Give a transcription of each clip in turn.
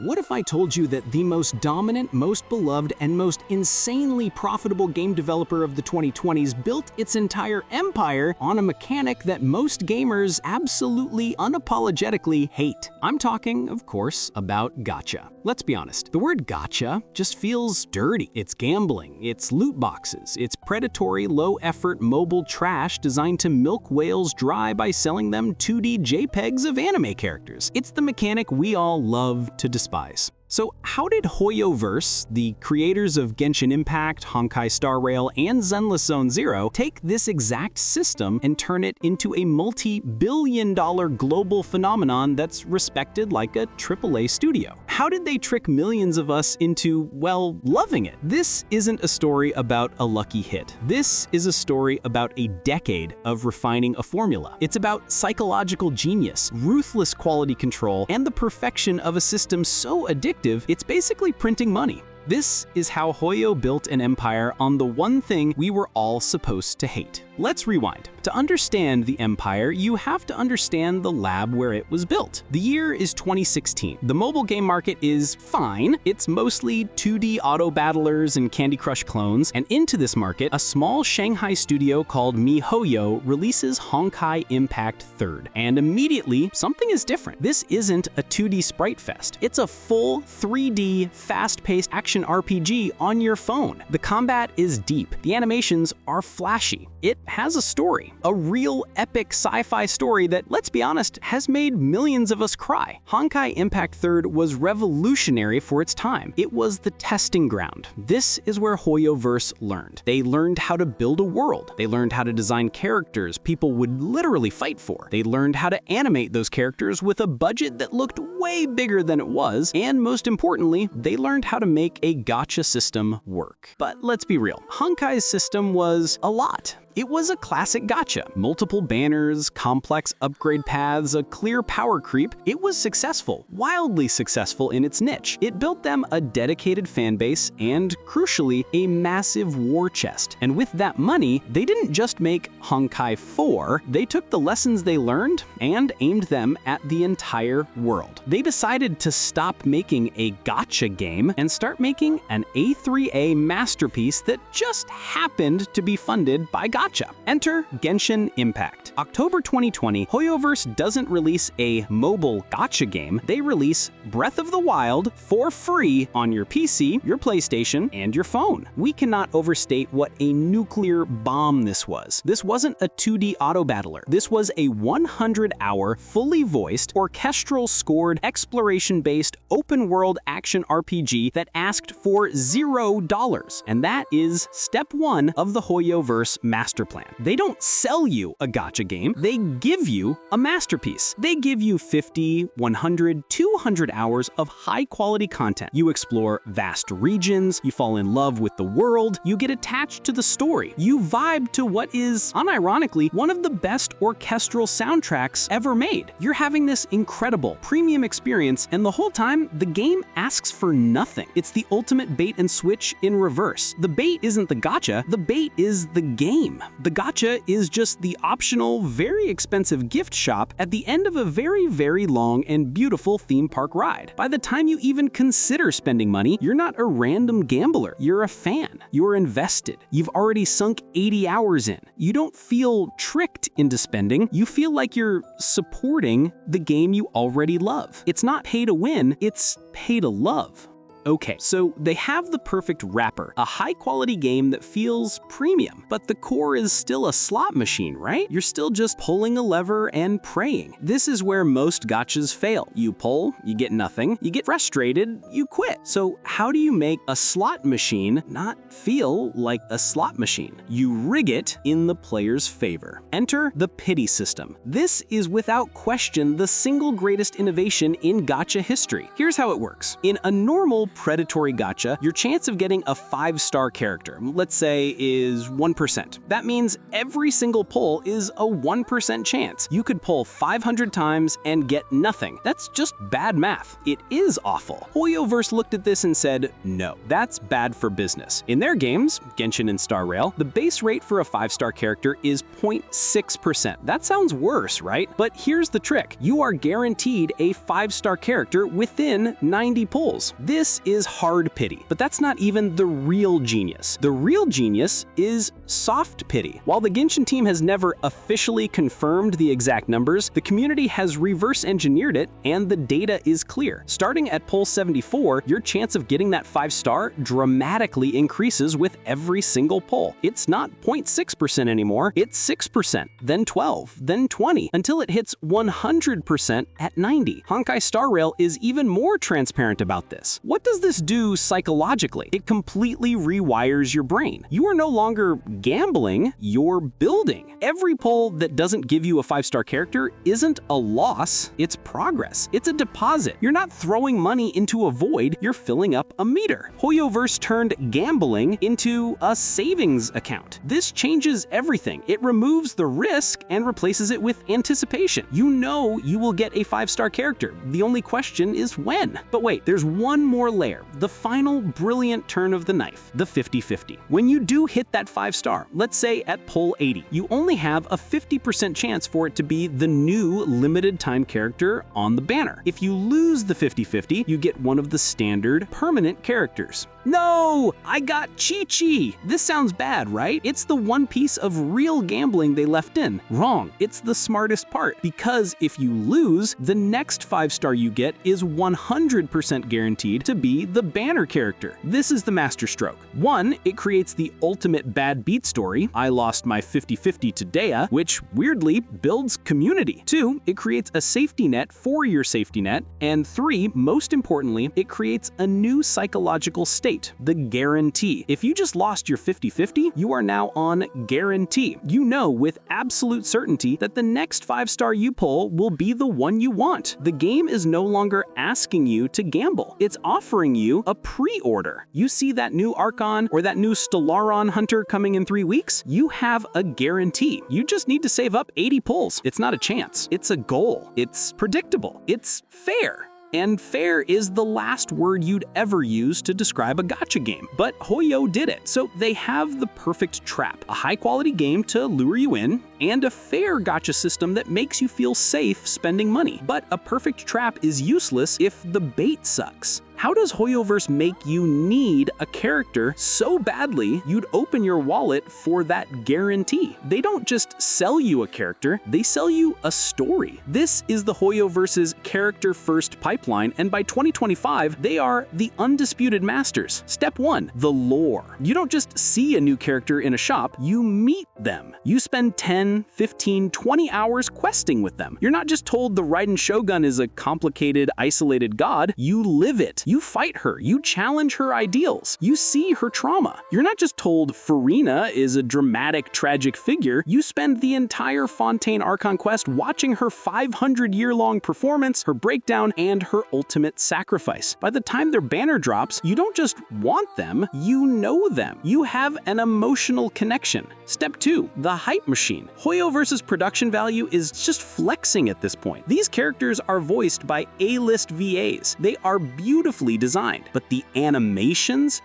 What if I told you that the most dominant, most beloved, and most insanely profitable game developer of the 2020s built its entire empire on a mechanic that most gamers absolutely unapologetically hate? I'm talking, of course, about gacha. Let's be honest, the word gacha just feels dirty. It's gambling, it's loot boxes, it's predatory, low-effort mobile trash designed to milk whales dry by selling them 2D JPEGs of anime characters. It's the mechanic we all love to despise. So how did HoYoverse, the creators of Genshin Impact, Honkai Star Rail, and Zenless Zone Zero, take this exact system and turn it into a multi-billion-dollar global phenomenon that's respected like a AAA studio? How did they trick millions of us into, well, loving it? This isn't a story about a lucky hit. This is a story about a decade of refining a formula. It's about psychological genius, ruthless quality control, and the perfection of a system so addictive it's basically printing money. This is how Hoyo built an empire on the one thing we were all supposed to hate. Let's rewind. To understand the empire, you have to understand the lab where it was built. The year is 2016. The mobile game market is fine. It's mostly 2D auto battlers and Candy Crush clones, and into this market, a small Shanghai studio called miHoYo releases Honkai Impact 3rd. And immediately, something is different. This isn't a 2D sprite fest. It's a full 3D, fast-paced action RPG on your phone. The combat is deep. The animations are flashy. It has a story, a real epic sci-fi story that, let's be honest, has made millions of us cry. Honkai Impact 3rd was revolutionary for its time. It was the testing ground. This is where HoYoverse learned. They learned how to build a world. They learned how to design characters people would literally fight for. They learned how to animate those characters with a budget that looked way bigger than it was, and most importantly, they learned how to make a gacha system work. But let's be real, Honkai's system was a lot. It was a classic gacha. Multiple banners, complex upgrade paths, a clear power creep. It was successful, wildly successful in its niche. It built them a dedicated fanbase and, crucially, a massive war chest. And with that money, they didn't just make Honkai 4, they took the lessons they learned and aimed them at the entire world. They decided to stop making a gacha game and start making an A3A masterpiece that just happened to be funded by gacha. Enter Genshin Impact. October 2020, HoYoverse doesn't release a mobile gacha game. They release Breath of the Wild for free on your PC, your PlayStation, and your phone. We cannot overstate what a nuclear bomb this was. This wasn't a 2D auto battler. This was a 100-hour, fully voiced, orchestral scored, exploration-based, open-world action RPG that asked for $0. And that is step one of the HoYoverse master plan. They don't sell you a gacha game, they give you a masterpiece. They give you 50, 100, 200 hours of high-quality content. You explore vast regions, you fall in love with the world, you get attached to the story, you vibe to what is, unironically, one of the best orchestral soundtracks ever made. You're having this incredible, premium experience, and the whole time, the game asks for nothing. It's the ultimate bait and switch in reverse. The bait isn't the gacha, the bait is the game. The gacha is just the optional, very expensive gift shop at the end of a very, very long and beautiful theme park ride. By the time you even consider spending money, you're not a random gambler. You're a fan. You're invested. You've already sunk 80 hours in. You don't feel tricked into spending. You feel like you're supporting the game you already love. It's not pay to win, it's pay to love. Okay, so they have the perfect wrapper, a high-quality game that feels premium, but the core is still a slot machine, right? You're still just pulling a lever and praying. This is where most gachas fail. You pull, you get nothing, you get frustrated, you quit. So how do you make a slot machine not feel like a slot machine? You rig it in the player's favor. Enter the pity system. This is without question the single greatest innovation in gacha history. Here's how it works. In a normal predatory gacha, your chance of getting a 5-star character, let's say, is 1%. That means every single pull is a 1% chance. You could pull 500 times and get nothing. That's just bad math. It is awful. HoYoverse looked at this and said, no, that's bad for business. In their games, Genshin and Star Rail, the base rate for a 5-star character is 0.6%. That sounds worse, right? But here's the trick. You are guaranteed a 5-star character within 90 pulls. This is hard pity, but that's not even the real genius. The real genius is soft pity. While the Genshin team has never officially confirmed the exact numbers, the community has reverse engineered it and the data is clear. Starting at pull 74, your chance of getting that 5-star dramatically increases with every single pull. It's not 0.6% anymore, it's 6%, then 12, then 20, until it hits 100% at 90. Honkai Star Rail is even more transparent about this. What does this do psychologically? It completely rewires your brain. You are no longer gambling, you're building. Every pull that doesn't give you a 5-star character isn't a loss, it's progress. It's a deposit. You're not throwing money into a void, you're filling up a meter. HoYoverse turned gambling into a savings account. This changes everything. It removes the risk and replaces it with anticipation. You know you will get a 5-star character. The only question is when. But wait, there's one more layer. The final brilliant turn of the knife, the 50-50. When you do hit that 5-star, let's say at pull 80, you only have a 50% chance for it to be the new limited time character on the banner. If you lose the 50-50, you get one of the standard permanent characters. No! I got Chi-Chi! This sounds bad, right? It's the one piece of real gambling they left in. Wrong. It's the smartest part, because if you lose, the next 5-star you get is 100% guaranteed to be the banner character. This is the masterstroke. 1, it creates the ultimate bad beat story, I lost my 50-50 to Dea, which weirdly builds community. 2, it creates a safety net for your safety net. And 3, most importantly, it creates a new psychological state, the guarantee. If you just lost your 50-50, you are now on guarantee. You know with absolute certainty that the next 5-star you pull will be the one you want. The game is no longer asking you to gamble. It's offering you a pre-order. You see that new Archon or that new Stellaron Hunter coming in 3 weeks? You have a guarantee. You just need to save up 80 pulls. It's not a chance. It's a goal. It's predictable. It's fair. And fair is the last word you'd ever use to describe a gacha game. But Hoyo did it. So they have the perfect trap, a high-quality game to lure you in, and a fair gacha system that makes you feel safe spending money. But a perfect trap is useless if the bait sucks. How does HoYoverse make you need a character so badly you'd open your wallet for that guarantee? They don't just sell you a character, they sell you a story. This is the HoYoverse's character-first pipeline, and by 2025, they are the undisputed masters. Step 1, the lore. You don't just see a new character in a shop, you meet them. You spend 10, 15, 20 hours questing with them. You're not just told the Raiden Shogun is a complicated, isolated god, you live it. You fight her, you challenge her ideals, you see her trauma. You're not just told Farina is a dramatic, tragic figure, you spend the entire Fontaine Archon quest watching her 500-year-long performance, her breakdown, and her ultimate sacrifice. By the time their banner drops, you don't just want them, you know them. You have an emotional connection. Step 2, the hype machine. HoYoverse's production value is just flexing at this point. These characters are voiced by A-list VAs. They are beautifully designed, but the animations,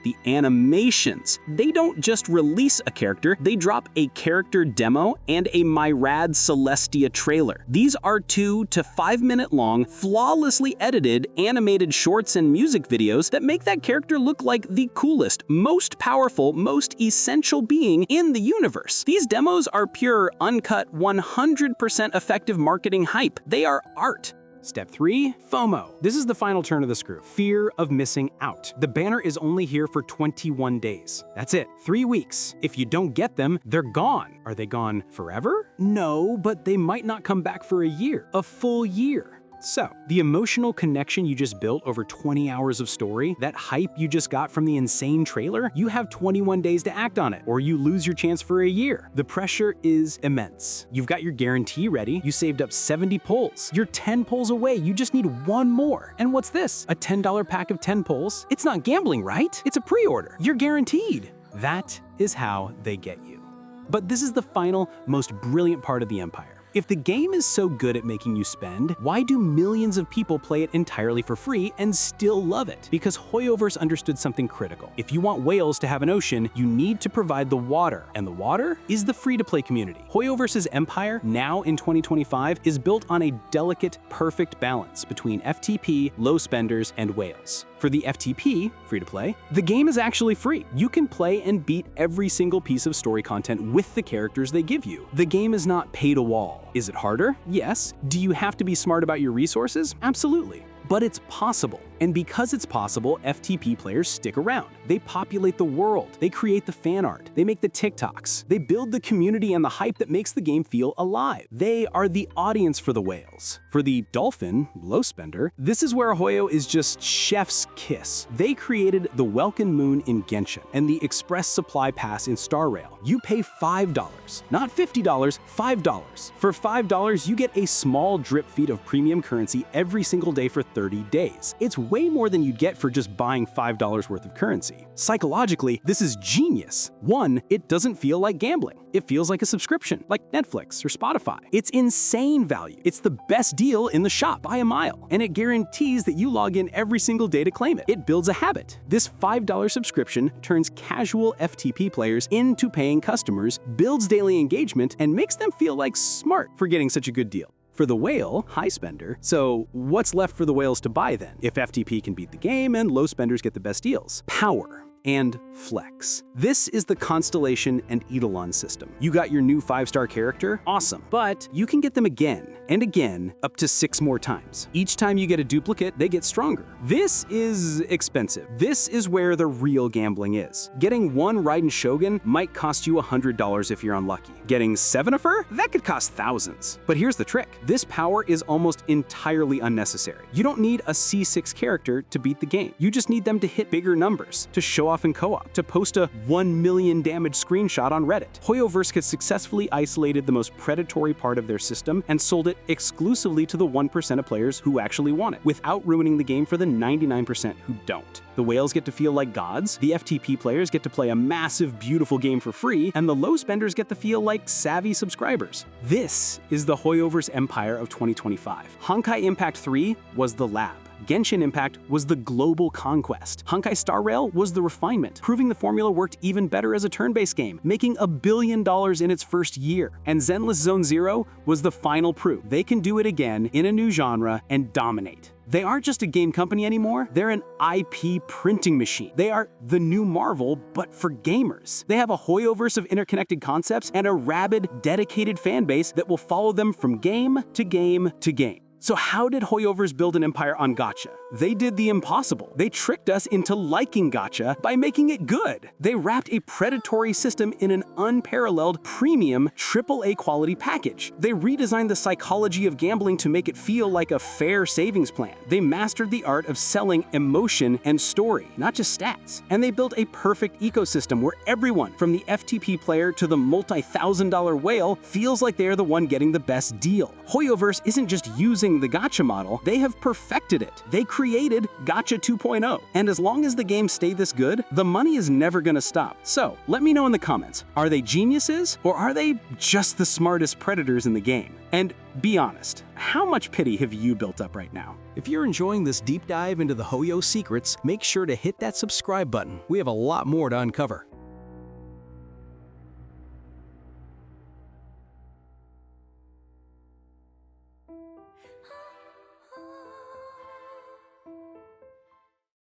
the animations. They don't just release a character, they drop a character demo and a Myrad Celestia trailer. These are 2 to 5 minute long, flawlessly edited animated shorts and music videos that make that character look like the coolest, most powerful, most essential being in the universe. These demos are pure, uncut, 100% effective marketing hype. They are art. Step 3, FOMO. This is the final turn of the screw. Fear of missing out. The banner is only here for 21 days. That's it, 3 weeks. If you don't get them, they're gone. Are they gone forever? No, but they might not come back for a year, a full year. So, the emotional connection you just built over 20 hours of story, that hype you just got from the insane trailer, you have 21 days to act on it, or you lose your chance for a year. The pressure is immense. You've got your guarantee ready, you saved up 70 pulls. You're 10 pulls away, you just need one more. And what's this? A $10 pack of 10 pulls? It's not gambling, right? It's a pre-order. You're guaranteed. That is how they get you. But this is the final, most brilliant part of the Empire. If the game is so good at making you spend, why do millions of people play it entirely for free and still love it? Because HoYoverse understood something critical. If you want whales to have an ocean, you need to provide the water, and the water is the free-to-play community. HoYoverse's empire, now in 2025, is built on a delicate, perfect balance between FTP, low spenders, and whales. For the FTP, free-to-play, the game is actually free. You can play and beat every single piece of story content with the characters they give you. The game is not pay-to-wall. Is it harder? Yes. Do you have to be smart about your resources? Absolutely. But it's possible. And because it's possible, FTP players stick around. They populate the world. They create the fan art. They make the TikToks. They build the community and the hype that makes the game feel alive. They are the audience for the whales. For the dolphin, low spender, this is where Hoyo is just chef's kiss. They created the Welkin Moon in Genshin and the Express Supply Pass in Star Rail. You pay $5, not $50, $5. For $5, you get a small drip feed of premium currency every single day for 30 days. It's way more than you'd get for just buying $5 worth of currency. Psychologically, this is genius. One, it doesn't feel like gambling. It feels like a subscription, like Netflix or Spotify. It's insane value. It's the best deal in the shop by a mile, and it guarantees that you log in every single day to claim it. It builds a habit. This $5 subscription turns casual FTP players into paying customers, builds daily engagement, and makes them feel like smart for getting such a good deal. For the whale, high spender, so what's left for the whales to buy then, if FTP can beat the game and low spenders get the best deals? Power and flex. This is the Constellation and Eidolon system. You got your new 5-star character? Awesome. But you can get them again and again up to 6 more times. Each time you get a duplicate, they get stronger. This is expensive. This is where the real gambling is. Getting one Raiden Shogun might cost you $100 if you're unlucky. Getting 7 of her? That could cost thousands. But here's the trick. This power is almost entirely unnecessary. You don't need a C6 character to beat the game. You just need them to hit bigger numbers, to show off in co-op, to post a 1 million damage screenshot on Reddit. HoYoverse has successfully isolated the most predatory part of their system and sold it exclusively to the 1% of players who actually want it, without ruining the game for the 99% who don't. The whales get to feel like gods, the FTP players get to play a massive, beautiful game for free, and the low spenders get to feel like savvy subscribers. This is the HoYoverse empire of 2025. Honkai Impact 3 was the lab. Genshin Impact was the global conquest. Honkai Star Rail was the refinement, proving the formula worked even better as a turn-based game, making $1 billion in its first year. And Zenless Zone Zero was the final proof. They can do it again in a new genre and dominate. They aren't just a game company anymore, they're an IP printing machine. They are the new Marvel, but for gamers. They have a HoYoverse of interconnected concepts and a rabid, dedicated fan base that will follow them from game to game to game. So how did HoYoverse build an empire on Gacha? They did the impossible. They tricked us into liking Gacha by making it good. They wrapped a predatory system in an unparalleled premium AAA quality package. They redesigned the psychology of gambling to make it feel like a fair savings plan. They mastered the art of selling emotion and story, not just stats. And they built a perfect ecosystem where everyone, from the FTP player to the multi-$1,000 whale, feels like they are the one getting the best deal. HoYoverse isn't just using the Gacha model, they have perfected it. They created Gacha 2.0. And as long as the games stay this good, the money is never gonna stop. So let me know in the comments, are they geniuses or are they just the smartest predators in the game? And be honest, how much pity have you built up right now? If you're enjoying this deep dive into the Hoyo secrets, make sure to hit that subscribe button. We have a lot more to uncover.